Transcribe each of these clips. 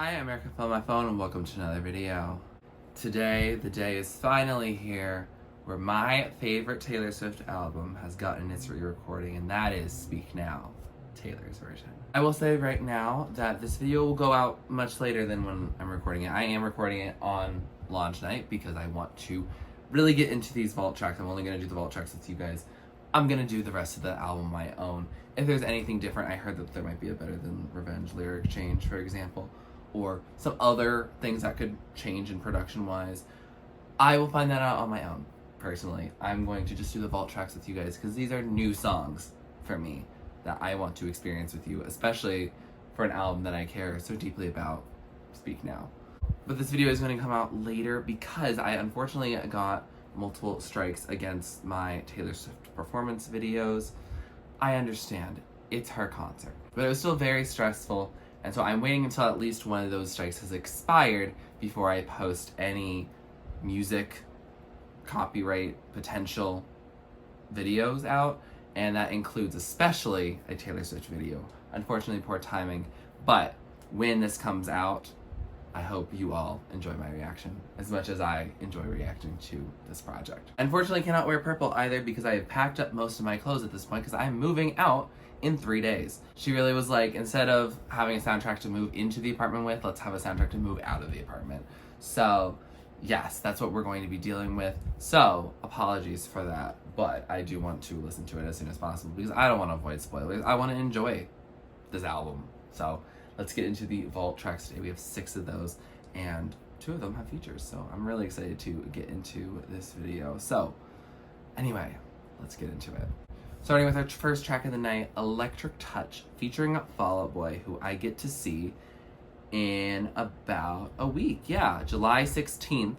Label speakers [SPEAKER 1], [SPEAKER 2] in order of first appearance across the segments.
[SPEAKER 1] Hi, I'm Erica from my phone and welcome to another video. Today, the day is finally here where my favorite Taylor Swift album has gotten its re-recording, and that is Speak Now, Taylor's version. I will say right now that this video will go out much later than when I'm recording it. I am recording it on launch night because I want to really get into these vault tracks. I'm only going to do the vault tracks with you guys. I'm going to do the rest of the album my own. If there's anything different, I heard that there might be a Better Than Revenge lyric change, for example, or some other things that could change in production-wise. I will find that out on my own, personally. I'm going to just do the vault tracks with you guys because these are new songs for me that I want to experience with you, especially for an album that I care so deeply about, Speak Now. But this video is going to come out later because I unfortunately got multiple strikes against my Taylor Swift performance videos. I understand, it's her concert, but it was still very stressful, and so I'm waiting until at least one of those strikes has expired before I post any music copyright potential videos out, and that includes especially a Taylor Swift video. Unfortunately, poor timing, but when this comes out, I hope you all enjoy my reaction as much as I enjoy reacting to this project. Unfortunately, I cannot wear purple either because I have packed up most of my clothes at this point because I'm moving out in 3 days. She really was like, instead of having a soundtrack to move into the apartment with, let's have a soundtrack to move out of the apartment. So yes, that's what we're going to be dealing with. So apologies for that, but I do want to listen to it as soon as possible because I don't want to avoid spoilers. I want to enjoy this album. So let's get into the vault tracks today. We have 6 of those, and 2 of them have features, so I'm really excited to get into this video. So, anyway, let's get into it. Starting with our first track of the night, Electric Touch, featuring Fall Out Boy, who I get to see in about a week. Yeah, July 16th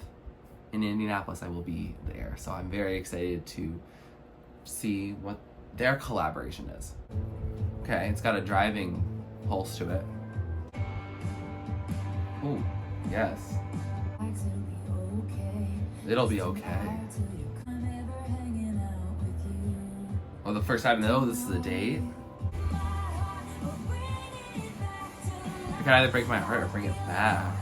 [SPEAKER 1] in Indianapolis, I will be there, so I'm very excited to see what their collaboration is. Okay, it's got a driving pulse to it. Oh, yes. It'll be okay. Oh, the first time, no, this is a date? It can either break my heart or bring it back.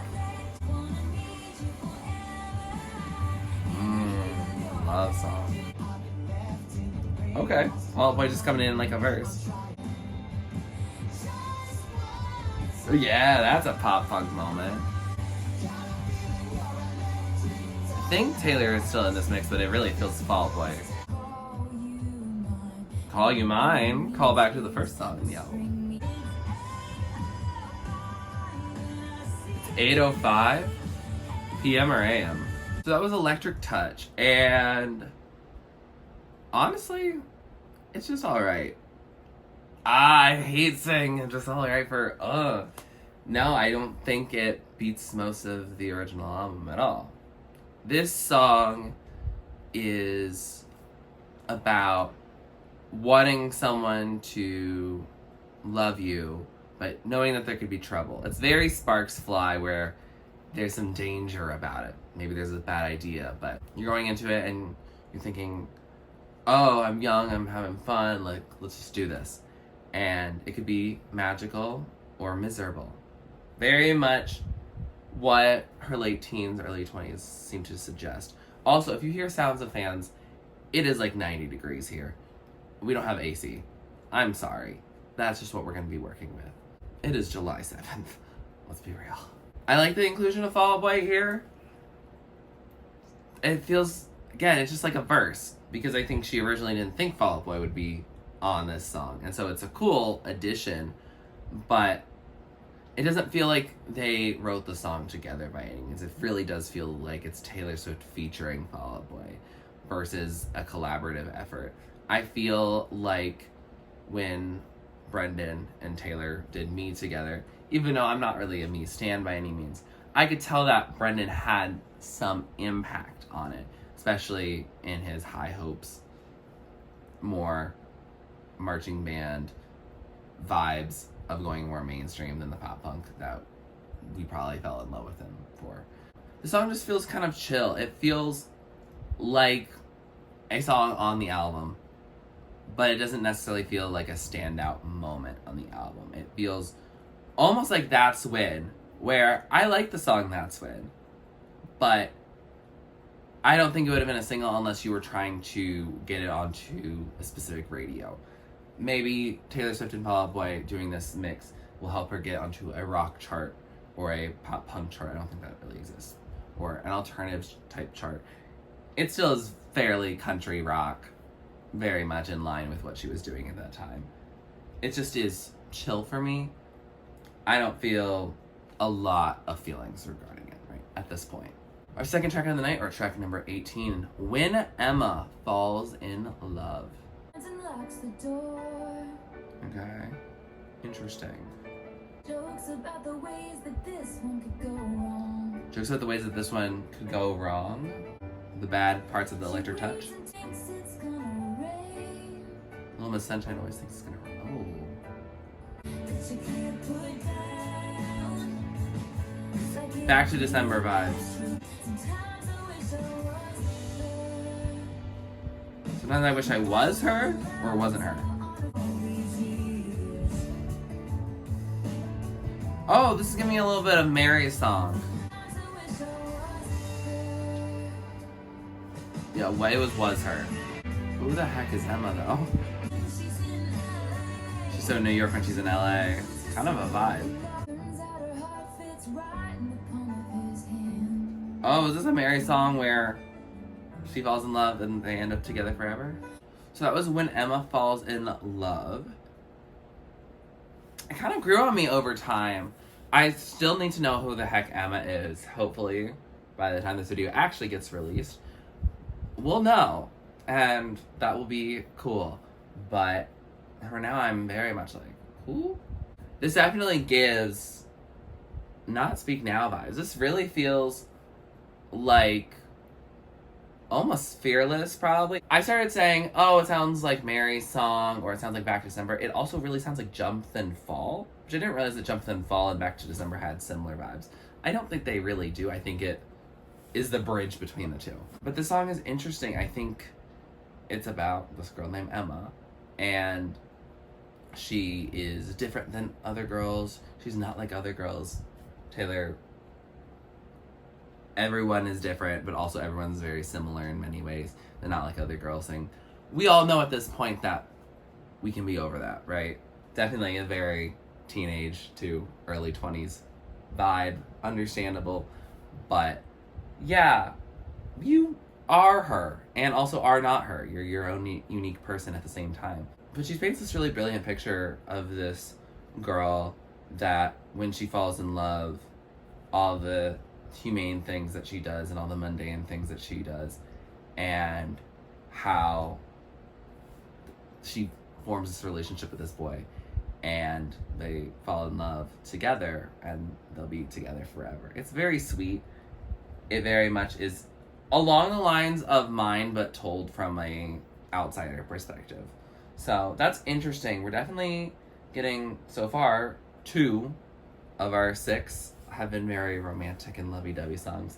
[SPEAKER 1] Love song. Okay, well, boy, just coming in like a verse. Yeah, that's a pop punk moment. I think Taylor is still in this mix, but it really feels Fall Out Boy. Call You Mine. Call back to the first song in the album. It's 8:05 p.m. or a.m. So that was Electric Touch, and honestly, it's just alright. I hate saying just alright for No, I don't think it beats most of the original album at all. This song is about wanting someone to love you, but knowing that there could be trouble. It's very Sparks Fly, where there's some danger about it. Maybe there's a bad idea, but you're going into it and you're thinking, oh, I'm young, I'm having fun, like, let's just do this. And it could be magical or miserable. Very much what her late teens, early 20s seem to suggest. Also, if you hear sounds of fans, it is like 90 degrees here. We don't have AC. I'm sorry. That's just what we're going to be working with. It is July 7th. Let's be real. I like the inclusion of Fall Out Boy here. It feels, again, it's just like a verse, because I think she originally didn't think Fall Out Boy would be on this song, and so it's a cool addition, but it doesn't feel like they wrote the song together by any means. It really does feel like it's Taylor Swift featuring Fall Out Boy versus a collaborative effort. I feel like when Brendan and Taylor did Me together, even though I'm not really a Me stan by any means, I could tell that Brendan had some impact on it, especially in his High Hopes, more marching band vibes of going more mainstream than the pop punk that we probably fell in love with him for. The song just feels kind of chill. It feels like a song on the album, but it doesn't necessarily feel like a standout moment on the album. It feels almost like That's When where I like the song That's When, but I don't think it would have been a single unless you were trying to get it onto a specific radio. Maybe Taylor Swift and Fall Out Boy doing this mix will help her get onto a rock chart or a pop punk chart. I don't think that really exists. Or an alternative type chart. It still is fairly country rock, very much in line with what she was doing at that time. It just is chill for me. I don't feel a lot of feelings regarding it right at this point. Our second track of the night, or track number 18, When Emma Falls in Love. Okay, interesting.
[SPEAKER 2] Jokes about the ways that this one could go wrong.
[SPEAKER 1] Jokes about the ways that this one could go wrong. The bad parts of the electric touch. Little Miss Sunshine always thinks it's gonna rain. Oh. Back to December vibes. Sometimes I wish I was her, or wasn't her. Oh, this is giving me a little bit of Mary's song. Yeah, what it was her. Who the heck is Emma though? She's so New York when she's in LA. Kind of a vibe. Oh, is this a Mary song where she falls in love and they end up together forever? So that was When Emma Falls in Love. It kind of grew on me over time. I still need to know who the heck Emma is. Hopefully, by the time this video actually gets released, we'll know. And that will be cool. But for now, I'm very much like, who? This definitely gives not Speak Now vibes. This really feels like almost Fearless, probably. I started saying, oh, it sounds like Mary's song, or it sounds like Back to December. It also really sounds like Jump Then Fall, which I didn't realize that Jump Then Fall and Back to December had similar vibes. I don't think they really do. I think it is the bridge between the two. But the song is interesting. I think it's about this girl named Emma, and she is different than other girls. She's not like other girls. Taylor, everyone is different, but also everyone's very similar in many ways. They're not like other girls sing. We all know at this point that we can be over that, right? Definitely a very teenage to early 20s vibe, understandable. But yeah, you are her and also are not her. You're your own unique person at the same time. But she paints this really brilliant picture of this girl that when she falls in love, all the humane things that she does and all the mundane things that she does, and how she forms this relationship with this boy, and they fall in love together and they'll be together forever. It's very sweet. It very much is along the lines of mine, but told from a outsider perspective. So that's interesting. We're definitely getting, so far, 2 of our 6 have been very romantic and lovey-dovey songs,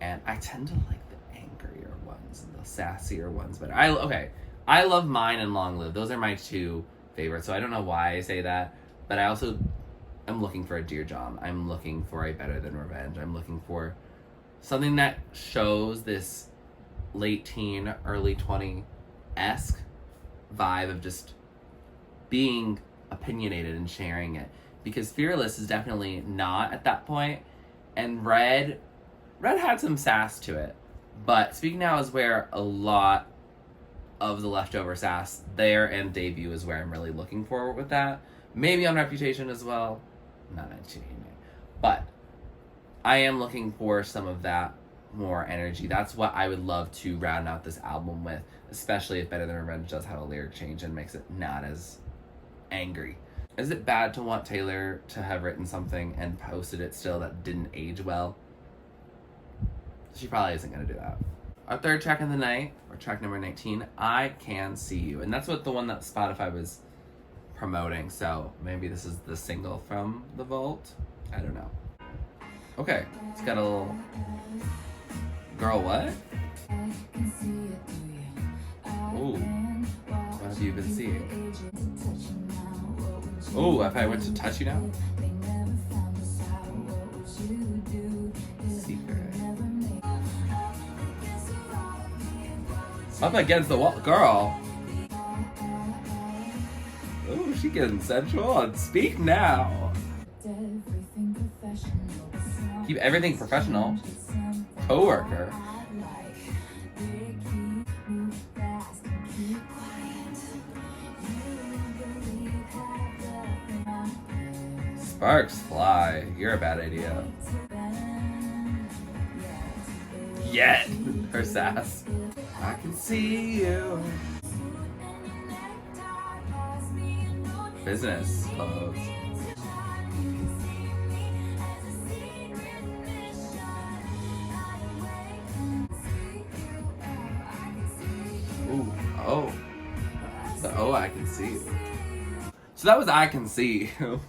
[SPEAKER 1] and I tend to like the angrier ones and the sassier ones better. I love Mine and Long Live. Those are my 2 favorites, so I don't know why I say that, but I also am looking for a Dear John. I'm looking for a Better Than Revenge. I'm looking for something that shows this late teen, early 20-esque vibe of just being opinionated and sharing it. Because Fearless is definitely not at that point, and Red had some sass to it, but Speak Now is where a lot of the leftover sass there, and Debut is where I'm really looking for with that. Maybe on Reputation as well, not mentioning it, but I am looking for some of that more energy. That's what I would love to round out this album with, especially if Better Than Revenge does have a lyric change and makes it not as angry. Is it bad to want Taylor to have written something and posted it still that didn't age well? She probably isn't going to do that. Our third track of the night, or track number 19, I Can See You. And that's what the one that Spotify was promoting, so maybe this is the single from the vault? I don't know. Okay, it's got a little... Girl, what? Ooh, what have you been seeing? Ooh, if I went to touch you now? Up against the wall. Girl. Ooh, she getting sensual on Speak Now. Keep everything professional. Coworker. Sparks fly. You're a bad idea. Yet. Her sass. I can see you. Business clothes. Ooh, oh. The oh, I can see you. So that was I Can See You.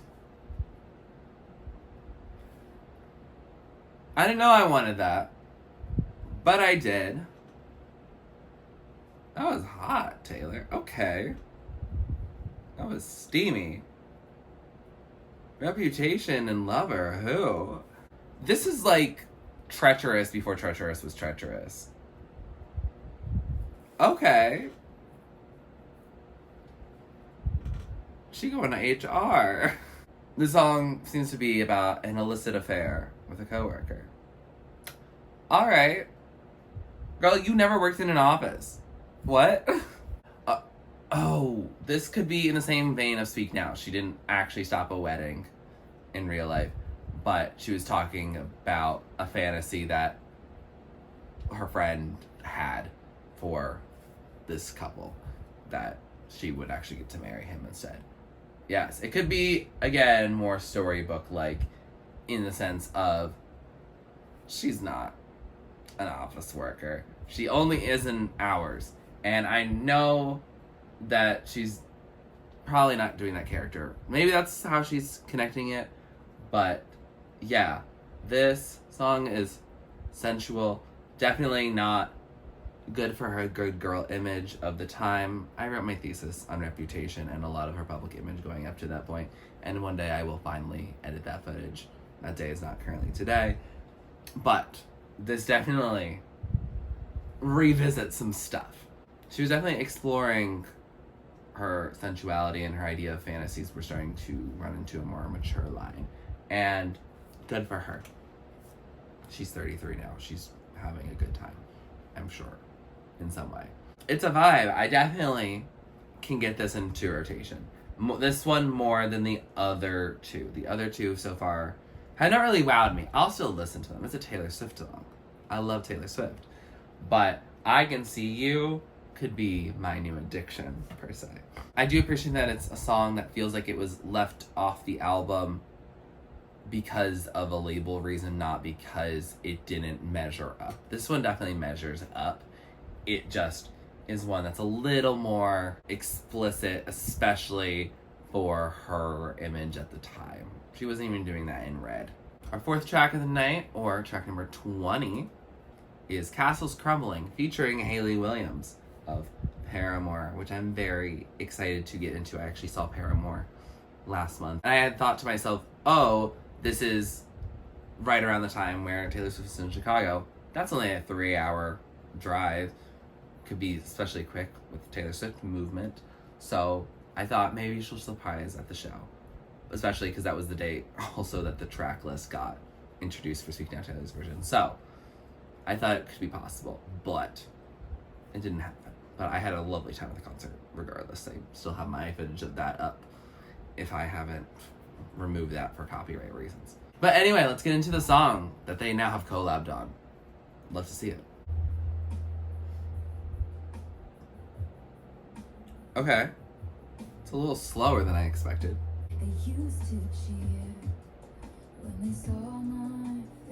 [SPEAKER 1] I didn't know I wanted that, but I did. That was hot, Taylor. Okay. That was steamy. Reputation and Lover, who? This is like Treacherous before Treacherous was treacherous. Okay. She going to HR. The song seems to be about an illicit affair with a coworker. All right. Girl, you never worked in an office. What? Oh, this could be in the same vein of Speak Now. She didn't actually stop a wedding in real life, but she was talking about a fantasy that her friend had for this couple, that she would actually get to marry him instead. Yes, it could be, again, more storybook-like in the sense of she's not an office worker. She only is in hours. And I know that she's probably not doing that character. Maybe that's how she's connecting it. But yeah, this song is sensual. Definitely not good for her good girl image of the time. I wrote my thesis on reputation and a lot of her public image going up to that point. And one day I will finally edit that footage. That day is not currently today. But this definitely revisits some stuff. She was definitely exploring her sensuality and her idea of fantasies were starting to run into a more mature line. And good for her. She's 33 now. She's having a good time, I'm sure, in some way. It's a vibe. I definitely can get this into rotation. This one more than the other two. The other two so far have not really wowed me. I'll still listen to them. It's a Taylor Swift song. I love Taylor Swift. But I Can See You could be my new addiction, per se. I do appreciate that it's a song that feels like it was left off the album because of a label reason, not because it didn't measure up. This one definitely measures up. It just is one that's a little more explicit, especially for her image at the time. She wasn't even doing that in Red. Our fourth track of the night, or track number 20, is Castles Crumbling, featuring Hayley Williams of Paramore, which I'm very excited to get into. I actually saw Paramore last month. And I had thought to myself, oh, this is right around the time where Taylor Swift is in Chicago. That's only a 3-hour drive. Could be especially quick with Taylor Swift movement. So I thought maybe she'll surprise at the show. Especially because that was the date also that the track list got introduced for Speak Now Taylor's version. So I thought it could be possible, but it didn't happen. But I had a lovely time at the concert regardless. I still have my footage of that up if I haven't removed that for copyright reasons. But anyway, let's get into the song that they now have collabed on. Love to see it. Okay. It's a little slower than I expected.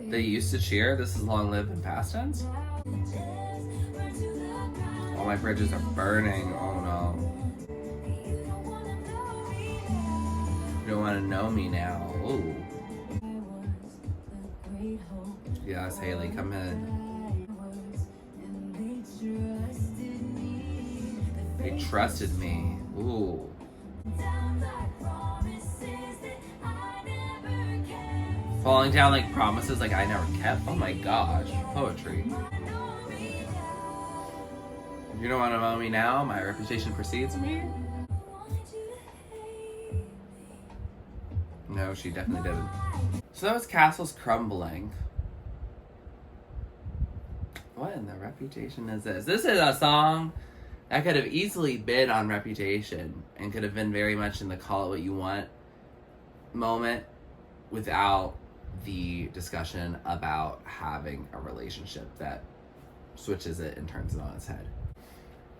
[SPEAKER 1] They used to cheer? This is long live in past tense? All my bridges are burning. Oh no. You don't want to know me now. Ooh. Yes, Hayley, come in. They trusted me. Ooh. Falling down like promises like I never kept. Oh my gosh. Poetry. You don't want to mow me now? My reputation precedes me? No, she definitely didn't. So that was Castle's Crumbling. What in the reputation is this? This is a song that could have easily been on Reputation and could have been very much in the call it what you want moment without the discussion about having a relationship that switches it and turns it on its head.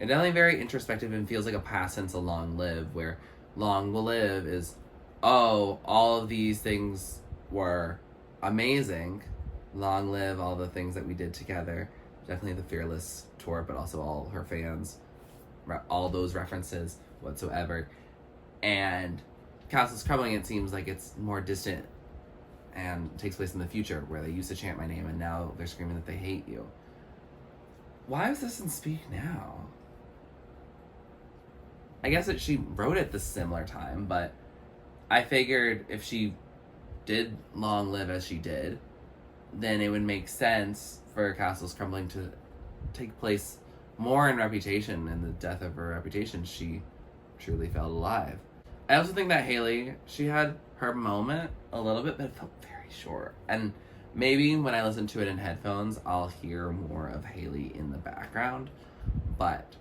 [SPEAKER 1] It's definitely very introspective and feels like a past tense of long live, where long will live is, oh, all of these things were amazing. Long live all the things that we did together. Definitely the Fearless tour, but also all her fans, all those references whatsoever. And Castle's Crumbling, it seems like it's more distant and takes place in the future, where they used to chant my name and now they're screaming that they hate you. Why is this in Speak Now? I guess that she wrote it this similar time, but I figured if she did long live as she did, then it would make sense for Castle's Crumbling to take place more in Reputation, and the death of her reputation, she truly felt alive. I also think that Hayley, she had her moment a little bit, but it felt very short. And maybe when I listen to it in headphones, I'll hear more of Hayley in the background. But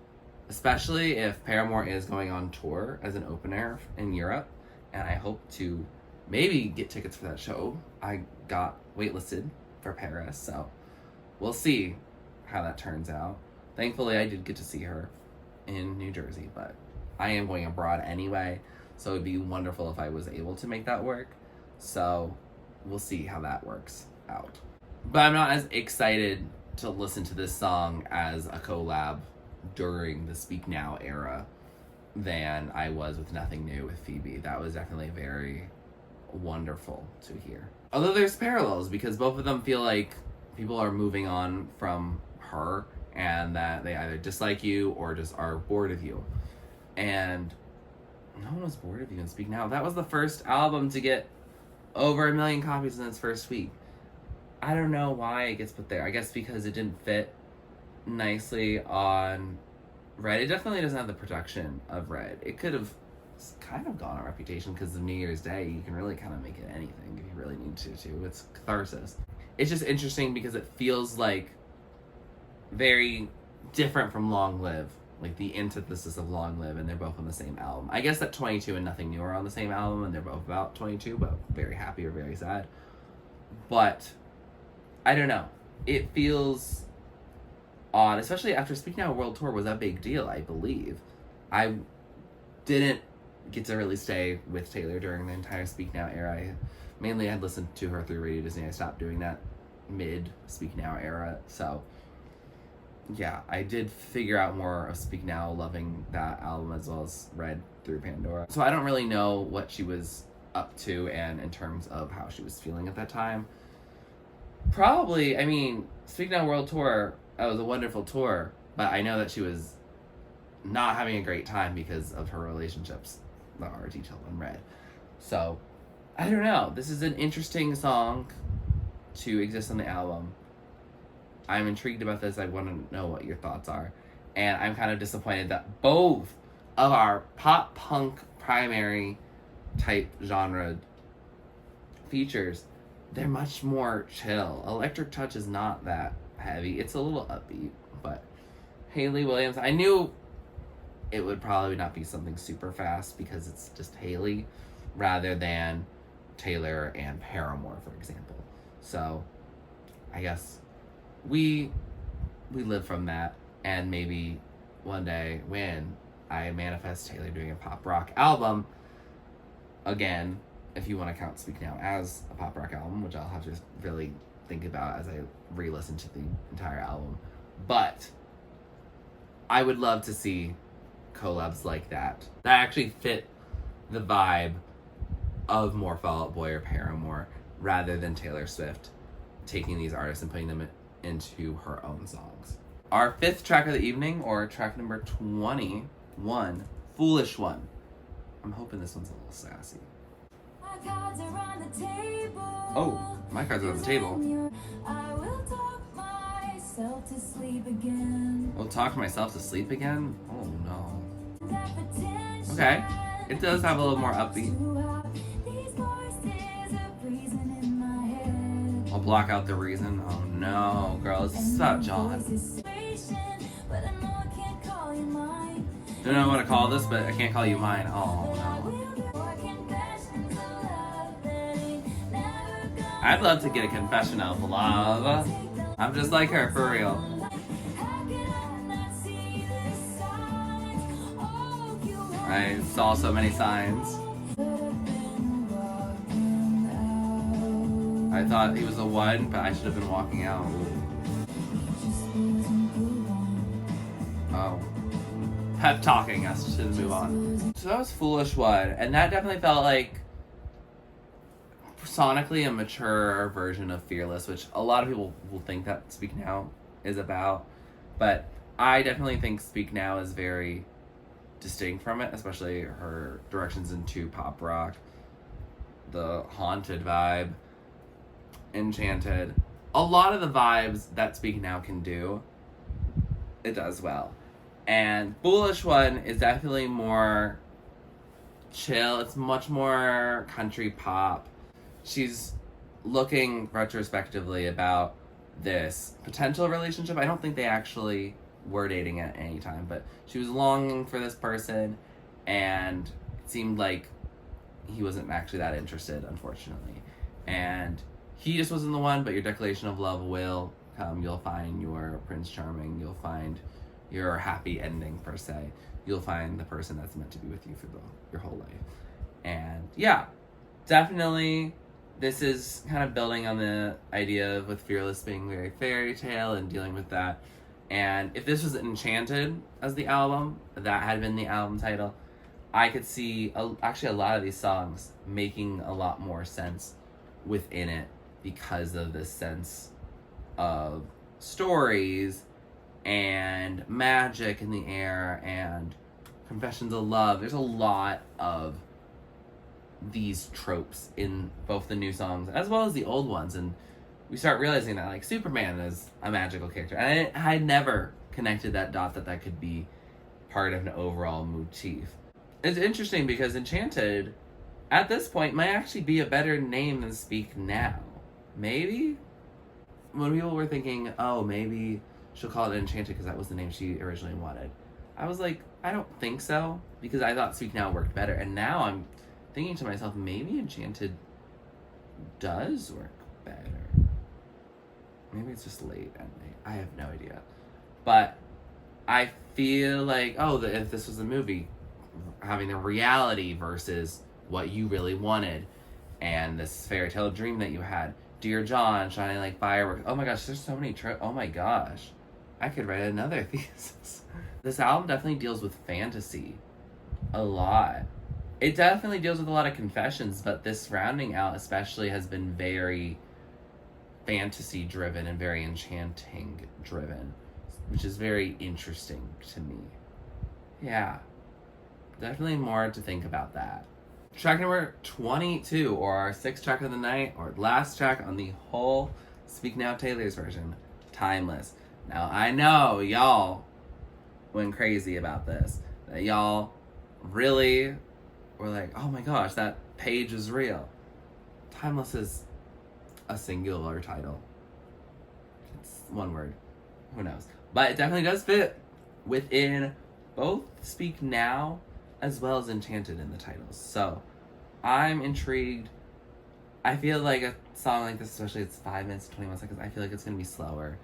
[SPEAKER 1] especially if Paramore is going on tour as an opener in Europe, and I hope to maybe get tickets for that show. I got waitlisted for Paris, so we'll see how that turns out. Thankfully, I did get to see her in New Jersey, but I am going abroad anyway, so it'd be wonderful if I was able to make that work. So we'll see how that works out. But I'm not as excited to listen to this song as a collab during the Speak Now era than I was with Nothing New with Phoebe. That was definitely very wonderful to hear. Although there's parallels, because both of them feel like people are moving on from her and that they either dislike you or just are bored of you. And no one was bored of you in Speak Now. That was the first album to get over 1 million copies in its first week. I don't know why it gets put there. I guess because it didn't fit nicely on Red. It definitely doesn't have the production of Red. It could have kind of gone on Reputation because of New Year's Day. You can really kind of make it anything if you really need to. It's catharsis. It's just interesting because it feels like very different from Long Live, like the antithesis of Long Live, and they're both on the same album. I guess that 22 and Nothing New are on the same album, and they're both about 22, but very happy or very sad. But I don't know. It feels odd, especially after Speak Now World Tour was a big deal, I believe. I didn't get to really stay with Taylor during the entire Speak Now era. I mainly had listened to her through Radio Disney. I stopped doing that mid Speak Now era, so yeah, I did figure out more of Speak Now, loving that album as well as Red through Pandora. So I don't really know what she was up to and in terms of how she was feeling at that time. Probably, I mean, Speak Now World Tour, that was a wonderful tour, but I know that she was not having a great time because of her relationships that are detailed in Red. So, I don't know. This is an interesting song to exist on the album. I'm intrigued about this. I want to know what your thoughts are. And I'm kind of disappointed that both of our pop punk primary type genre features, they're much more chill. Electric Touch is not that heavy. It's a little upbeat, but Hayley Williams, I knew it would probably not be something super fast because it's just Hayley rather than Taylor and Paramore, for example. So I guess we live from that, and maybe one day when I manifest Taylor doing a pop rock album again, if you want to count Speak Now as a pop rock album, which I'll have to really think about as I re-listen to the entire album. But I would love to see collabs like that actually fit the vibe of more Fall Out Boy or Paramore rather than Taylor Swift taking these artists and putting them into her own songs. Our fifth track of the evening, or track number 21, Foolish One. I'm hoping this one's a little sassy.
[SPEAKER 2] Oh,
[SPEAKER 1] my cards are on the table.
[SPEAKER 2] I will talk my myself to sleep again.
[SPEAKER 1] I'll talk myself to sleep again? Oh no.
[SPEAKER 2] That potential
[SPEAKER 1] Okay. It does have a little more upbeat.
[SPEAKER 2] these voices are freezing in my head.
[SPEAKER 1] I'll block out the reason. Oh no, girl, it's such John.
[SPEAKER 2] But I know I can't call you mine.
[SPEAKER 1] Don't know what to call this, but I can't call you mine. Oh no. I'd love to get a confession of love. I'm just like her, for real. I saw so many signs. I thought he was the one, but I should have been walking out. Oh. Pep talking us to move on. So that was Foolish One, and that definitely felt like sonically a mature version of Fearless, which a lot of people will think that Speak Now is about, but I definitely think Speak Now is very distinct from it, especially her directions into pop rock, the haunted vibe, enchanted. A lot of the vibes that Speak Now can do, it does well. And Foolish One is definitely more chill. It's much more country pop. She's looking retrospectively about this potential relationship. I don't think they actually were dating at any time, but she was longing for this person, and it seemed like he wasn't actually that interested, unfortunately. And he just wasn't the one, but your declaration of love will come. You'll find your Prince Charming. You'll find your happy ending, per se. You'll find the person that's meant to be with you for your whole life. And yeah, definitely this is kind of building on the idea of with Fearless being very fairy tale and dealing with that. And if this was Enchanted as the album, that had been the album title, I could see actually a lot of these songs making a lot more sense within it because of this sense of stories and magic in the air and confessions of love. There's a lot of these tropes in both the new songs as well as the old ones, and we start realizing that like Superman is a magical character, and I never connected that dot that could be part of an overall motif. It's interesting because Enchanted at this point might actually be a better name than Speak Now. Maybe when people were thinking, oh, maybe she'll call it Enchanted because that was the name she originally wanted, I was like, I don't think so, because I thought Speak Now worked better. And now I'm thinking to myself, maybe Enchanted does work better. Maybe it's just late at night. I have no idea. But I feel like, if this was a movie, having the reality versus what you really wanted, and this fairy tale dream that you had, Dear John, shining like fireworks. Oh my gosh, there's so many oh my gosh. I could write another thesis. This album definitely deals with fantasy a lot. It definitely deals with a lot of confessions, but this rounding out especially has been very fantasy driven and very enchanting driven, which is very interesting to me. Yeah, definitely more to think about that. Track number 22, or our 6th track of the night, or last track on the whole Speak Now Taylor's version, Timeless. Now, I know y'all went crazy about this. That y'all really were like, oh my gosh, that page is real. Timeless is a singular title. It's one word. Who knows? But it definitely does fit within both Speak Now as well as Enchanted in the titles. So I'm intrigued. I feel like a song like this, especially it's 5 minutes, 21 seconds, I feel like it's going to be slower.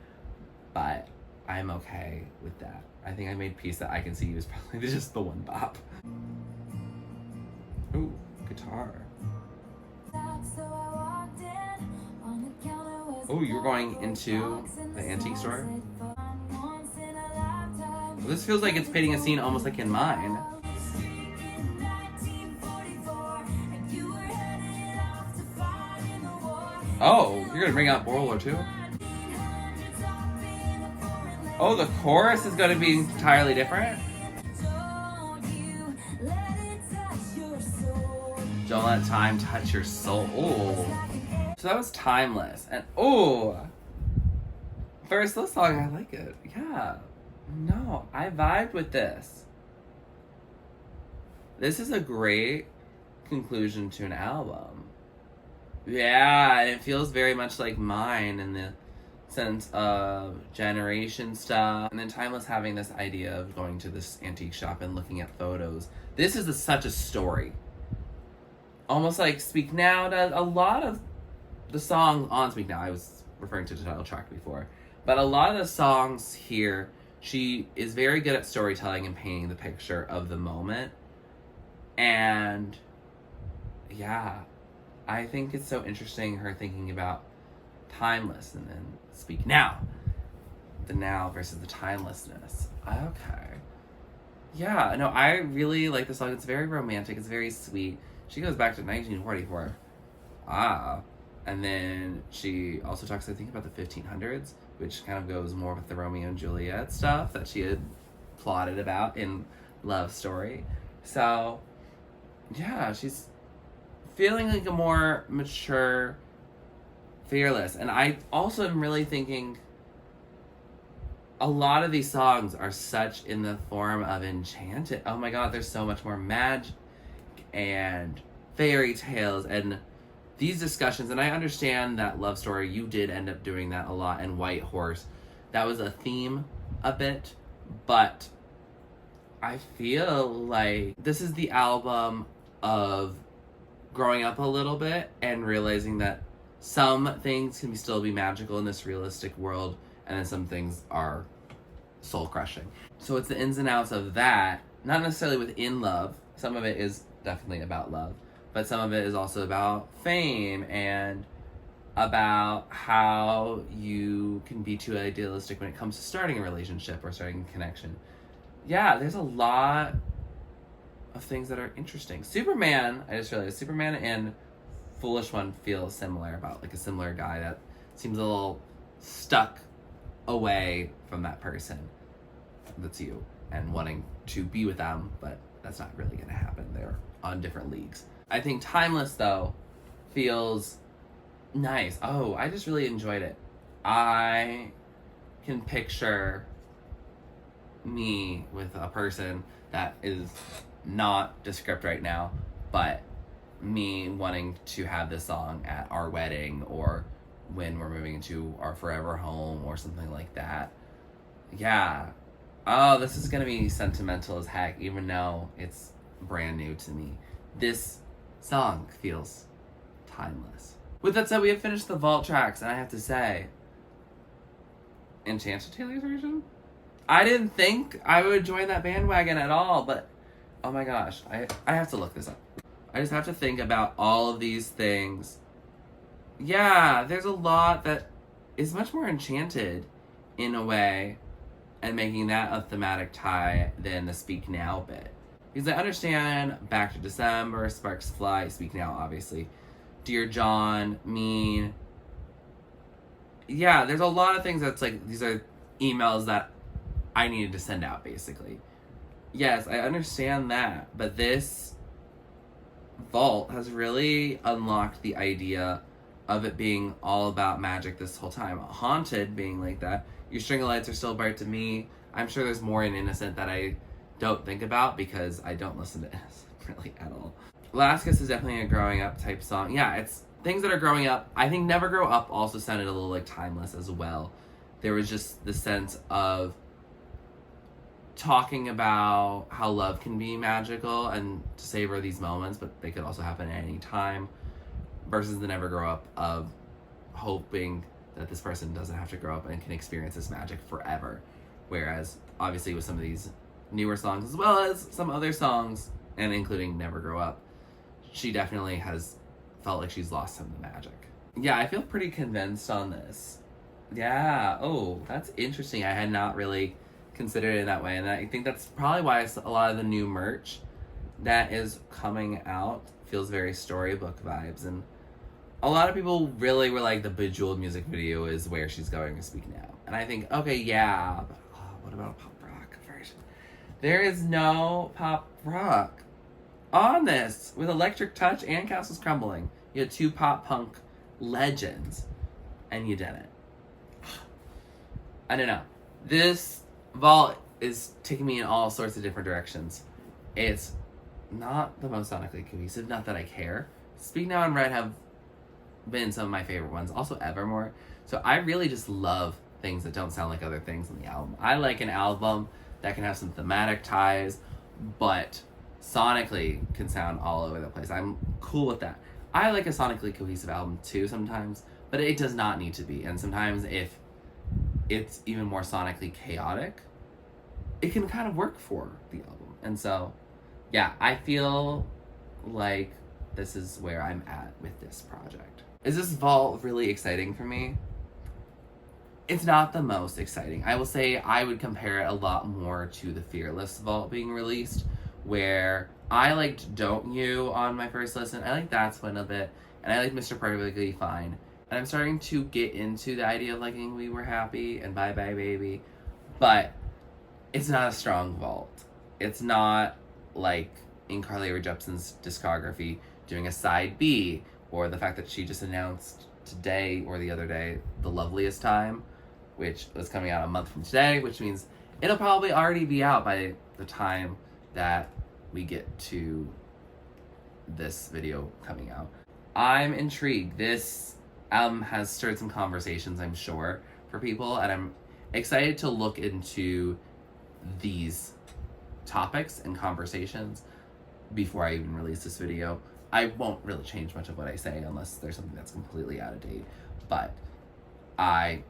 [SPEAKER 1] But I'm okay with that. I think I made peace that I Can See You is probably just the one bop. Ooh, guitar. Oh, you were going into the antique store? Well, this feels like it's painting a scene almost like in mine. Oh, you're gonna bring out World War II? Oh, the chorus is gonna be entirely different? Don't let time touch your soul. Ooh. So that was Timeless. And First, this song, I like it. Yeah. No, I vibed with this. This is a great conclusion to an album. Yeah, and it feels very much like mine in the sense of generation stuff. And then Timeless having this idea of going to this antique shop and looking at photos. This is such a story. Almost like Speak Now does. A lot of the songs on Speak Now, I was referring to the title track before, but a lot of the songs here, she is very good at storytelling and painting the picture of the moment. And yeah, I think it's so interesting her thinking about timeless and then Speak Now. The now versus the timelessness. Okay. Yeah, no, I really like the song. It's very romantic. It's very sweet. She goes back to 1944. Ah. And then she also talks, I think, about the 1500s, which kind of goes more with the Romeo and Juliet stuff that she had plotted about in Love Story. So, yeah, she's feeling like a more mature, fearless. And I also am really thinking a lot of these songs are such in the form of Enchanted. Oh my god, there's so much more magic and fairy tales and these discussions. And I understand that Love Story, you did end up doing that a lot, and White Horse, that was a theme a bit, but I feel like this is the album of growing up a little bit and realizing that some things can still be magical in this realistic world, and then some things are soul-crushing. So it's the ins and outs of that, not necessarily within love. Some of it is definitely about love, but some of it is also about fame and about how you can be too idealistic when it comes to starting a relationship or starting a connection. Yeah, there's a lot of things that are interesting. Superman, I just realized, Superman and Foolish One feel similar, about like a similar guy that seems a little stuck away from that person that's you and wanting to be with them, but that's not really going to happen. They're on different leagues. I think Timeless, though, feels nice. Oh, I just really enjoyed it. I can picture me with a person that is not descript right now, but me wanting to have this song at our wedding or when we're moving into our forever home or something like that. Yeah. Oh, this is gonna be sentimental as heck, even though it's brand new to me. This song feels timeless. With that said, we have finished the vault tracks, and I have to say, Enchanted Taylor's version? I didn't think I would join that bandwagon at all, but oh my gosh, I have to look this up. I just have to think about all of these things. Yeah, there's a lot that is much more Enchanted in a way, and making that a thematic tie than the Speak Now bit. Because I understand Back to December, Sparks Fly, Speak Now, obviously. Dear John, Mean. Yeah, there's a lot of things that's like, these are emails that I needed to send out, basically. Yes, I understand that, but this vault has really unlocked the idea of it being all about magic this whole time. Haunted being like that. Your string of lights are still bright to me. I'm sure there's more in Innocent that I don't think about because I don't listen to Innocent really at all. Last Kiss is definitely a growing up type song. Yeah, it's things that are growing up. I think Never Grow Up also sounded a little like timeless as well. There was just the sense of talking about how love can be magical and to savor these moments, but they could also happen at any time, versus the Never Grow Up of hoping that this person doesn't have to grow up and can experience this magic forever. Whereas, obviously, with some of these newer songs, as well as some other songs, and including Never Grow Up, she definitely has felt like she's lost some of the magic. Yeah, I feel pretty convinced on this. Yeah, oh, that's interesting. I had not really considered it in that way, and I think that's probably why a lot of the new merch that is coming out feels very storybook vibes, and a lot of people really were like, the Bejeweled music video is where she's going to Speak Now. And I think, okay, yeah, but what about a pop rock version? There is no pop rock on this with Electric Touch and Castles Crumbling. You had two pop punk legends, and you didn't. I don't know. This vault is taking me in all sorts of different directions. It's not the most sonically cohesive, not that I care. Speak Now and Red have been some of my favorite ones. Also Evermore. So I really just love things that don't sound like other things on the album. I like an album that can have some thematic ties, but sonically can sound all over the place. I'm cool with that. I like a sonically cohesive album too sometimes, but it does not need to be. And sometimes if it's even more sonically chaotic, it can kind of work for the album. And so, yeah, I feel like this is where I'm at with this project. Is this vault really exciting for me? It's not the most exciting. I will say I would compare it a lot more to the Fearless vault being released, where I liked Don't You on my first listen. I liked That's One a bit, and I liked Mr. Perfectly Fine. And I'm starting to get into the idea of liking We Were Happy and Bye Bye Baby, but it's not a strong vault. It's not like in Carly Rae Jepsen's discography doing a side B, or the fact that she just announced today or the other day The Loveliest Time, which was coming out a month from today, which means it'll probably already be out by the time that we get to this video coming out. I'm intrigued. This album has stirred some conversations, I'm sure, for people, and I'm excited to look into these topics and conversations before I even release this video. I won't really change much of what I say unless there's something that's completely out of date, but I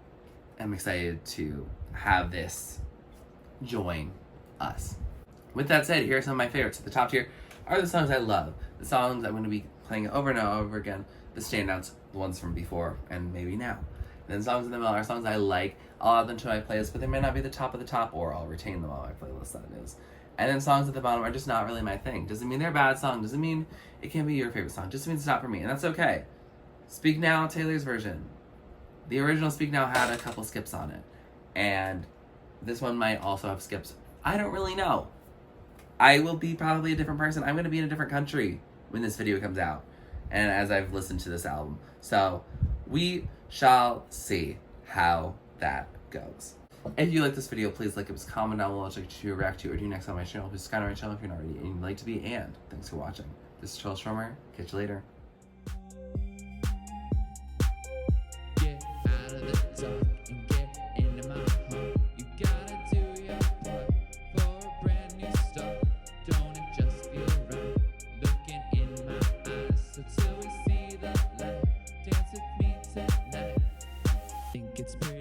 [SPEAKER 1] am excited to have this join us. With that said, here are some of my favorites. At the top tier are the songs I love, the songs I'm going to be playing over and over again, the standouts, the ones from before and maybe now. And then songs in the middle are songs I like. I'll add them to my playlist, but they may not be the top of the top, or I'll retain them on my playlist, that is. And then songs at the bottom are just not really my thing. Doesn't mean they're a bad song, doesn't mean it can't be your favorite song, just means it's not for me, and that's okay. Speak Now, Taylor's version. The original Speak Now had a couple skips on it, and this one might also have skips. I don't really know. I will be probably a different person. I'm going to be in a different country when this video comes out, and as I've listened to this album. So we shall see how that goes. If you like this video, please like it, comment down below, I'll check to react to, or do next on my channel. Please subscribe to my channel if you're not already, and you'd like to be, and thanks for watching. This is TurtleStormer. Catch you later.
[SPEAKER 3] Get out of the dark and get into my heart. You gotta do your part for a brand new start. Don't it just feel right? Looking in my eyes, so till we see the light, dance with me tonight. Think it's pretty.